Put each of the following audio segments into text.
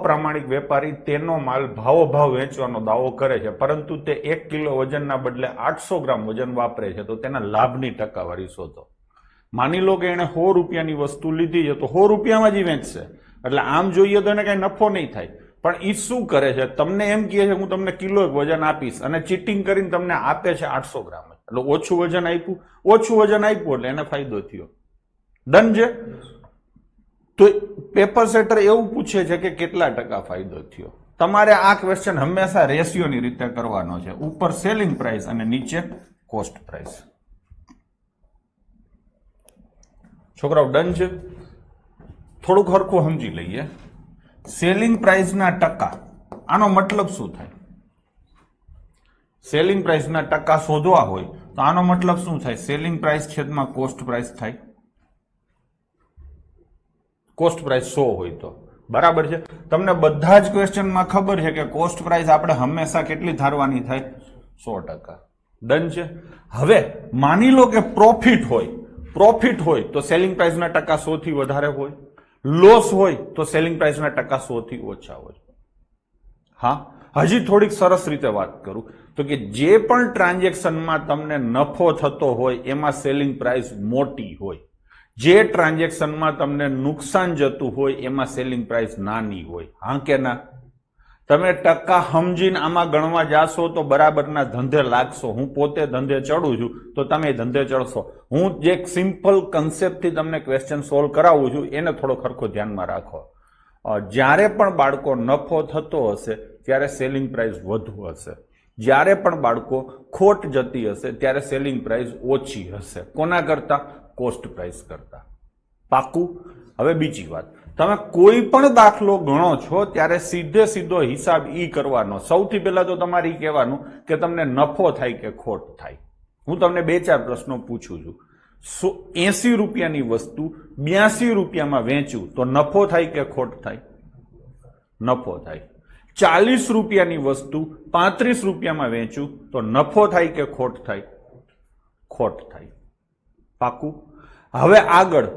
અપ્રામાણિક વેપારી તેનો માલ ભાવોભાવ વેચવાનો દાવો કરે છે, પરંતુ તે 1 કિલો વજનના બદલે 800 ગ્રામ વજન વાપરે છે, તો તેના લાભની ટકાવારી શોધો. માની લો કે એને 100 રૂપિયાની વસ્તુ લીધી છે, તો 100 રૂપિયામાં જ વેચશે, એટલે આમ જોઈએ તો એને કઈ નફો નહીં થાય. પણ એ શું કરે છે, તમને એમ કહે છે હું તમને કિલો એક વજન આપીશ, અને ચીટિંગ કરીને તમને આપે છે 800 ગ્રામ, એટલે ઓછું વજન આપ્યું એટલે એને ફાયદો થયો. ડન છે. તો પેપર સેટર એવું પૂછે છે કે કેટલા ટકા ફાયદો થયો. તમારે આ ક્વેશ્ચન હંમેશા રેશિયોની રીતે કરવાનો છે, ઉપર સેલિંગ પ્રાઇસ અને નીચે કોસ્ટ પ્રાઇસ. છોકરાઓ ડન છે. થોડુંક હરખું સમજી લઈએ. સેલિંગ પ્રાઇસના ટકા, આનો મતલબ શું થાય? સેલિંગ પ્રાઇસના ટકા શોધવા હોય તો આનો મતલબ શું થાય? સેલિંગ પ્રાઇસ છેદમાં કોસ્ટ પ્રાઇસ થાય. કોસ્ટ પ્રાઇસ 100 હોય તો બરાબર છે. તમને બધા જ ક્વેશ્ચનમાં ખબર છે કે કોસ્ટ પ્રાઇસ આપણે હંમેશા કેટલી ધારવાની થાય? 100%. ડન છે. હવે માની લો કે પ્રોફિટ હોય તો સેલિંગ પ્રાઇસના ટકા 100 થી વધારે હોય, લોસ હોય તો સેલિંગ પ્રાઇસના ટકા 100 થી ઓછા હોય. હા, હજી થોડીક સરસ રીતે વાત કરું તો કે જે પણ ટ્રાન્ઝેક્શનમાં તમને નફો થતો હોય એમાં સેલિંગ પ્રાઇસ મોટી હોય, જે ટ્રાન્ઝેક્શનમાં તમને નુકસાન જતું હોય એમાં સેલિંગ પ્રાઇસ નાની હોય. હા કે ના? તમે ટકા સમજીને આમાં ગણવા જાશો તો બરાબરના ધંધે લાગશો. હું પોતે ધંધે ચડું છું તો તમે ધંધે ચડશો. હું જે સિમ્પલ કન્સેપ્ટથી તમને ક્વેશ્ચન સોલ્વ કરાવું છું એને થોડો ખરખો ધ્યાનમાં રાખો. જ્યારે પણ બાળકો નફો થતો હશે ત્યારે સેલિંગ પ્રાઇસ વધુ હશે, જ્યારે પણ બાળકો ખોટ જતી હશે ત્યારે સેલિંગ પ્રાઇસ ઓછી હશે. કોના કરતા? કોસ્ટ પ્રાઇસ કરતા. પાકું? હવે બીજી વાત, તમે કોઈ પણ દાખલો ગણો છો ત્યારે સીધો હિસાબ ઈ કરવાનો. સૌથી પહેલા તો તમારે ઈ કહેવાનું કે તમને નફો થાય કે ખોટ થાય. હું તમને 2-4 પ્રશ્નો પૂછું છું. 80 રૂપિયાની વસ્તુ 82 રૂપિયામાં વેચું તો નફો થાય કે ખોટ થાય? નફો થાય. 40 રૂપિયાની વસ્તુ 35 રૂપિયામાં વેચું તો નફો થાય કે ખોટ થાય? ખોટ થાય. પાકું? હવે આગળ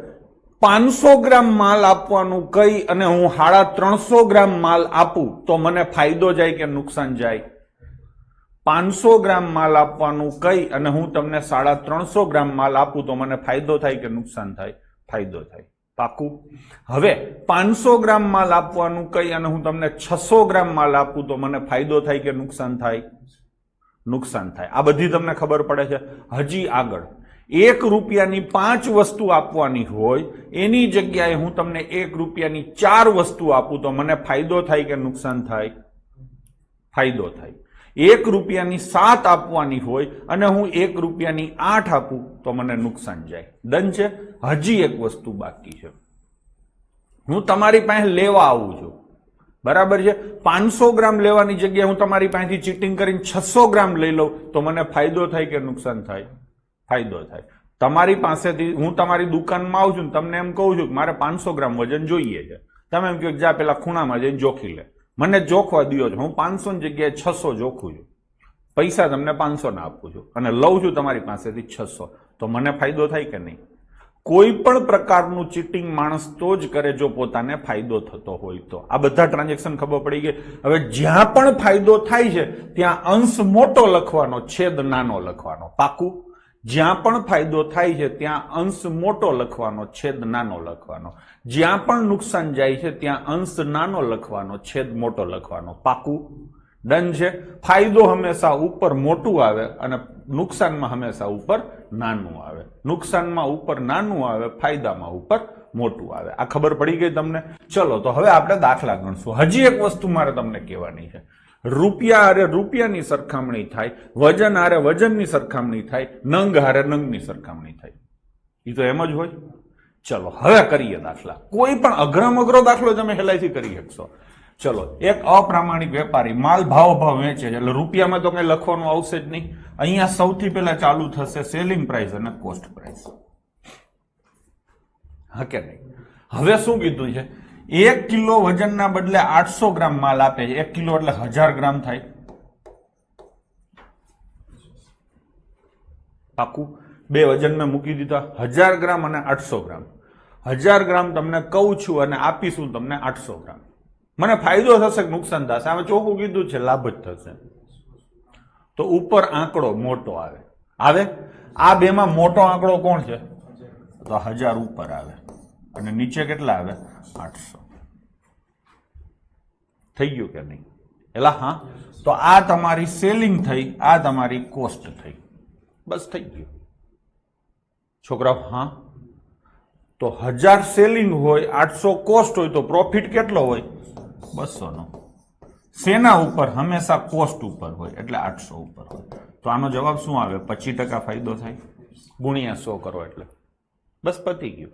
500 ગ્રામ માલ આપવાનું કઈ અને હું 350 ગ્રામ માલ આપું તો મને ફાયદો જાય કે નુકસાન જાય? 500 ગ્રામ માલ આપવાનું કઈ અને હું તમને 350 ગ્રામ માલ આપું તો મને ફાયદો થાય કે નુકસાન થાય? ફાયદો થાય. પાકું? હવે 500 ગ્રામ માલ આપવાનું કઈ અને હું તમને 600 ગ્રામ માલ આપું તો મને ફાયદો થાય કે નુકસાન થાય? નુકસાન થાય. આ બધી તમને ખબર પડે છે. હજી આગળ 1 રૂપિયાની 5 વસ્તુ આપવાની હોય એની જગ્યાએ હું તમને 1 રૂપિયાની 4 વસ્તુ આપું તો મને ફાયદો થાય કે નુકસાન થાય? ફાયદો થાય. 1 રૂપિયાની 7 આપવાની હોય અને હું 1 રૂપિયાની 8 આપું તો મને નુકસાન જાય. ડન છે. હજી એક વસ્તુ બાકી છે. હું તમારી પાસે લેવા આવું છું, બરાબર છે? 500 ગ્રામ લેવાની જગ્યાએ હું તમારી પાસેથી ચીટિંગ કરીને 600 ગ્રામ લઈ લઉં તો મને ફાયદો થાય કે નુકસાન થાય? ફાયદો થાય. તમારી પાસેથી હું તમારી દુકાનમાં આવું છું ને તમને એમ કહું છું કે મારે 500 ગ્રામ વજન જોઈએ છે. તમે એમ કહો જા પેલા ખૂણામાં જઈને જોખી લે. મને જોખવા દો છો, હું 500 ની જગ્યાએ 600 જોખું છું, પૈસા તમને 500 ના આપું છું અને લઉં છું તમારી પાસેથી 600, તો મને ફાયદો થાય કે નહીં? કોઈ પણ પ્રકારનું ચીટિંગ માણસ તો જ કરે જો પોતાને ફાયદો થતો હોય તો. આ બધા ટ્રાન્ઝેક્શન ખબર પડી ગઈ. હવે જ્યાં પણ ફાયદો થાય છે ત્યાં અંશ મોટો લખવાનો, છેદ નાનો લખવાનો. પાકું? જ્યાં પણ ફાયદો થાય છે ત્યાં અંશ મોટો લખવાનો, છેદ નાનો લખવાનો. જ્યાં પણ નુકસાન જાય છે ત્યાં અંશ નાનો લખવાનો, છેદ મોટો લખવાનો. પાકું? ડન છે. ફાયદો હંમેશા ઉપર મોટું આવે અને નુકસાનમાં હંમેશા ઉપર નાનું આવે. નુકસાનમાં ઉપર નાનું આવે, ફાયદામાં ઉપર મોટું આવે. આ ખબર પડી ગઈ તમને? ચલો તો હવે આપણે દાખલા ગણશું. હજી એક વસ્તુ મારે તમને કહેવાની છે. રૂપિયા હારે રૂપિયાની સરખામણી થાય, વજન હારે વજનની સરખામણી થાય, નંગ હારે નંગની સરખામણી થાય. એ તો એમ જ હોય. ચલો હવે કરીએ દાખલા. કોઈ પણ અઘરો દાખલો તમે હેલાઈથી કરી શકશો. ચલો, એક અપ્રામાણિક વેપારી માલ ભાવ વેચે છે, એટલે રૂપિયામાં તો કઈ લખવાનું આવશે જ નહીં. અહીંયા સૌથી પહેલા ચાલુ થશે સેલિંગ પ્રાઇસ અને કોસ્ટ પ્રાઇસ. હા કે નહીં? હવે શું કીધું છે? 1 કિલો વજનના બદલે 800 ગ્રામ માલ આપે છે. 1 કિલો એટલે 1000 ગ્રામ થાય. પાકું? 2 વજન મેં મૂકી દીધા, 1000 ગ્રામ અને 800 ગ્રામ. 1000 ગ્રામ તમને કહું છું અને આપીશું તમને 800 ગ્રામ. મને ફાયદો થશે કે નુકસાન થશે? આમાં ચોખ્ખું કીધું છે લાભ જ થશે. તો ઉપર આંકડો મોટો આવે. આ બેમાં મોટો આંકડો કોણ છે? તો 1000 ઉપર આવે અને નીચે કેટલા આવે? 800. થઈ ગયું કે નહીં? એલા હા. તો આ તમારી સેલિંગ થઈ, આ તમારી કોસ્ટ થઈ. બસ થઈ ગયું છોકરાઓ. હા, તો 1000 સેલિંગ હોય, 800 કોસ્ટ હોય, તો પ્રોફિટ કેટલો હોય? 200 નો. સેના ઉપર? હંમેશા કોસ્ટ ઉપર હોય, એટલે 800 ઉપર હોય. તો આનો જવાબ શું આવે? 25% ફાયદો થાય ગુણ્યા 100 કરો એટલે બસ પતી ગયું.